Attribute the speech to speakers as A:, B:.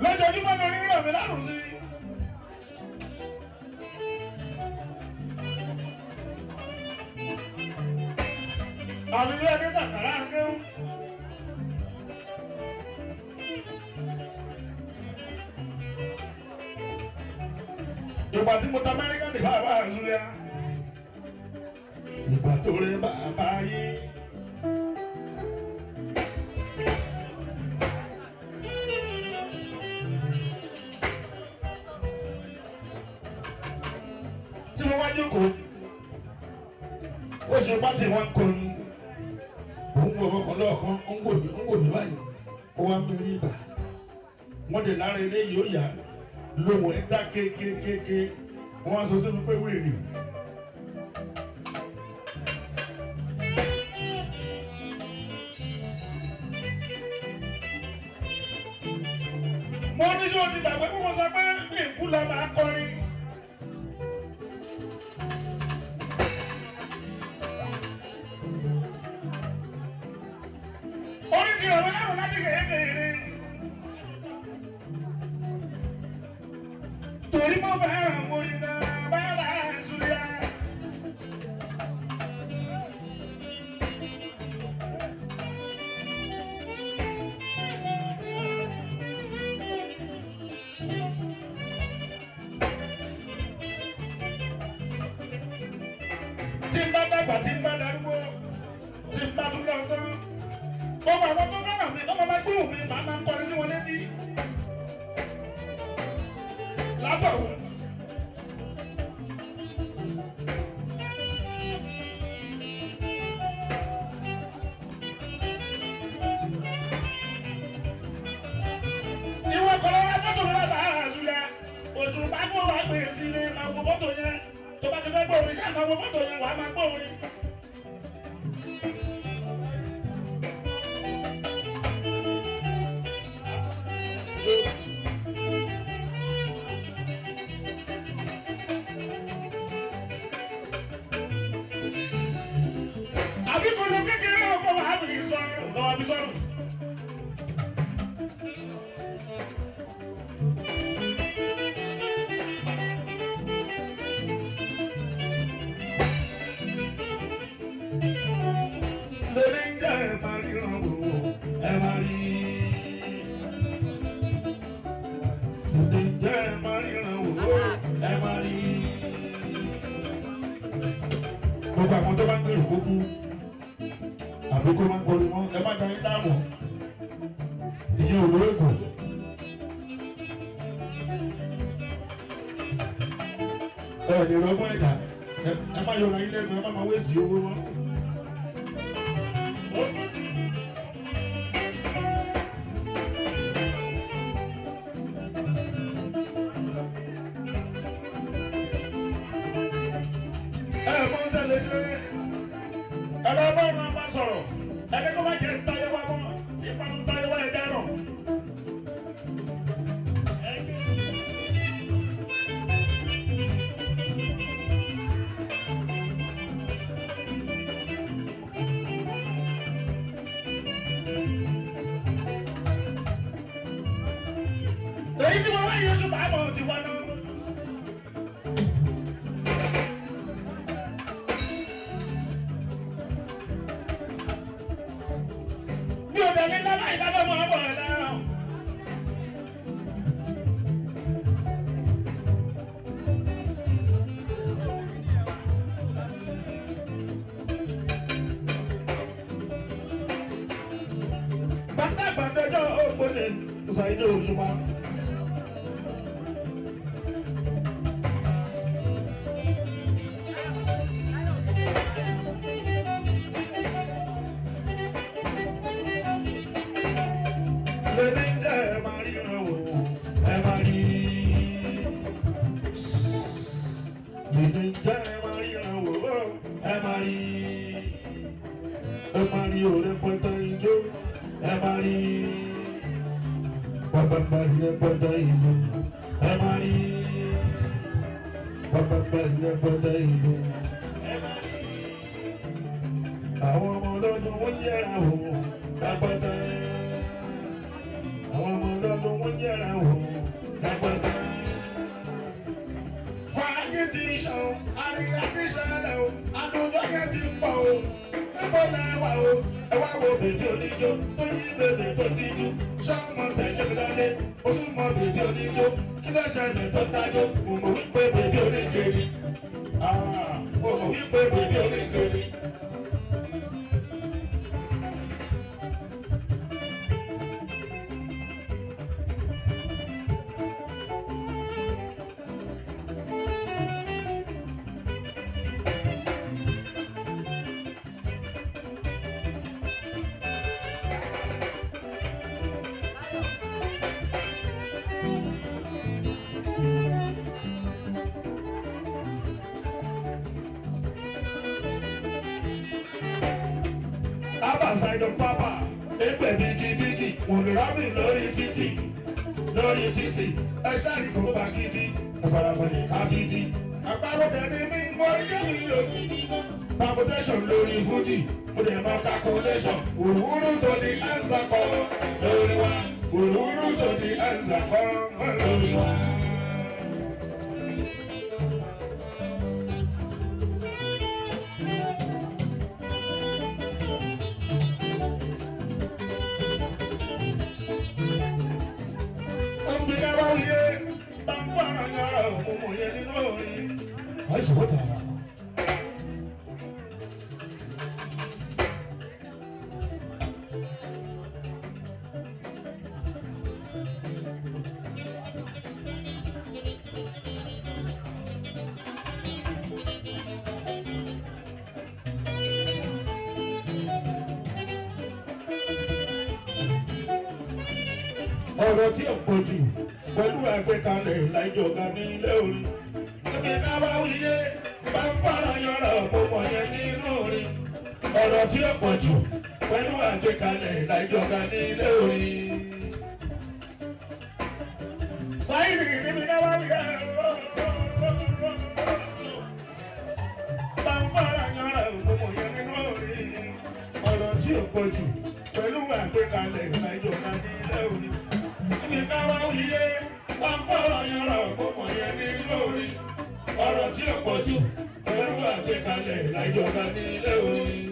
A: lójoojúmọ́ lórí rẹ̀ mi lárùn sí. àbílẹ̀ ẹni kàkàrà ń kéwù. ìgbà tí mo ta Amẹ́ríkà ní bàbá àzúlẹ̀ ìgbà tó rẹ bàbá yìí. tí mo wá jókòó ó ṣe bá ti wọn kọrin òun gbọ́ ọkàn lọ́ọ̀kan ó ń wò mí báyìí ó wá mi rí ibà wọ́n dè lára eléyìí ó yá lóhùn ẹ̀ dá kékékéké wọ́n á sọ sínú pé wéèrè. mo ní yóò ti gbàgbé kó wọ́n sọ pé bí ìkú lọ máa kọrin. orin ti rẹ̀ wọ́n láwọn láti kékeré. torí mo bá àwọn orin náà bá bá Zulia. tí n bá dàgbà tí n bá darúgbó tí n bá tún lọ tán gbogbo àwọn tó fẹ́ràn mi lọ́mọ máa gbóhùn mi màá máa ń kọrin sí wọn létí. látọ̀wọ̀. ìwọ kọ̀ọ̀rọ̀ fọ́tò mi lábàá Zulia òtù bá kó wàá pè é sílé máa wo fọ́tò yẹn tó bá ti fẹ́ gbọ́ orin sáà máa wo fọ́tò yẹn wàá máa gbọ́ orin. àbí kò lọ kékeré ọkọ̀ wàá bìí sọ̀rọ̀ lọ́wọ́ bí sọ̀rọ̀. lórí ń jẹ́ ẹ̀ máa ríran wò ẹ̀ máa rí. lórí ń jẹ́ ẹ̀ máa ríran wò ẹ̀ máa rí. gbogbo àwọn tó bá ń gbèrò kókú àbí kó máa ń kọrin mọ́ ẹ má jẹ́ ẹ dáàmú ìyẹn olóògùn. ẹ lè rọgbọ́n ẹ̀dá ẹ má yọra ilé ẹnu ẹ má máa wéṣì owó wọn. ṣe ẹ̀rọ bọ́ọ̀lù máa bá sọ̀rọ̀ ẹni tó bá jẹ́ ìtayé wa mọ́ tí ìpanu táyé wa ẹ̀dá rọ̀. èyí tí wọ́n wá yẹ ṣùgbọ́n àmọ́ ti wá náà. Gbàdéjọ́ ògbóni Ṣàìdé Òṣùpá. Lórí ń jẹ́ ẹ máa ríran wò ẹ máa rí. Ìdí jẹ́ ẹ máa rí ìrànwọ́ ẹ máa rí. Ẹ máa rí òré pọ́tà ijó ẹ máa rí. Bàbá ilé pọ́tà ìlú ẹ máa rí. Bàbá ilé pọ́tà ìlú ẹ máa rí. Àwọn ọmọ ọlọ́dún wọ́n yẹra wò lápáta. Àwọn ọmọ ọlọ́dún wọ́n yẹra wò lápáta. Fàájì ti ṣàn, àríyá ti ṣẹlẹ̀ o, àdúgbò yẹn ti pọ̀ o. Níbo lẹ wà o? Ẹ wá wo bèbí oníjó tó yí bèbè tó díjú. Ṣọ́mọ sẹ̀lẹ̀ lọ́lé, ó súnmọ́ bèbí oníjó. Kí ló ṣẹlẹ̀ tó dájọ́? Mo mọ̀ wípé bèbí oníjó ni. Mo mọ̀ wípé bèbí oníjó ni. Side of Papa, ẹgbẹ́ bíkíbíkí, olùrábì lórí títì, ẹ ṣáàrì kò bá gidi, ìfarabalẹ̀ ká gidi. Àpárọ̀dẹ̀ ni mí, mo rí èmi ògidì. Palpitation lórí Fuji, mo dẹ̀ mọ calculation. Òwúrú tó di ẹ̀sà kan lórí wa, òwúrú tó di ẹ̀sà kan lórí wa. Ọ̀rọ̀ tí ò pọ̀ jù pẹ̀lú àgbékalẹ̀ láìjọba ní ilé orin. Níbi ká bá wíyé bá fara yọrọ ọ̀pọ̀ yẹn nínú orin. Ọ̀rọ̀ tí ò pọ̀ jù pẹ̀lú àgbékalẹ̀ láìjọba ní ilé orin. Sáyìnì níbi ká bá wíyé bá fara yọrọ ọ̀pọ̀ yẹn nínú orin. Ọ̀rọ̀ tí ò pọ̀ jù pẹ̀lú àgbékalẹ̀ láìjọba ní ilé orin. Níbi ká wá wíyé, wá ń fọ́rọ̀ yọrọ gbogbo yẹn ní lórí. Ọ̀rọ̀ tí ó pọ̀ jù, pẹ̀lú àgbékalẹ̀ láìjọba ní ilé orin.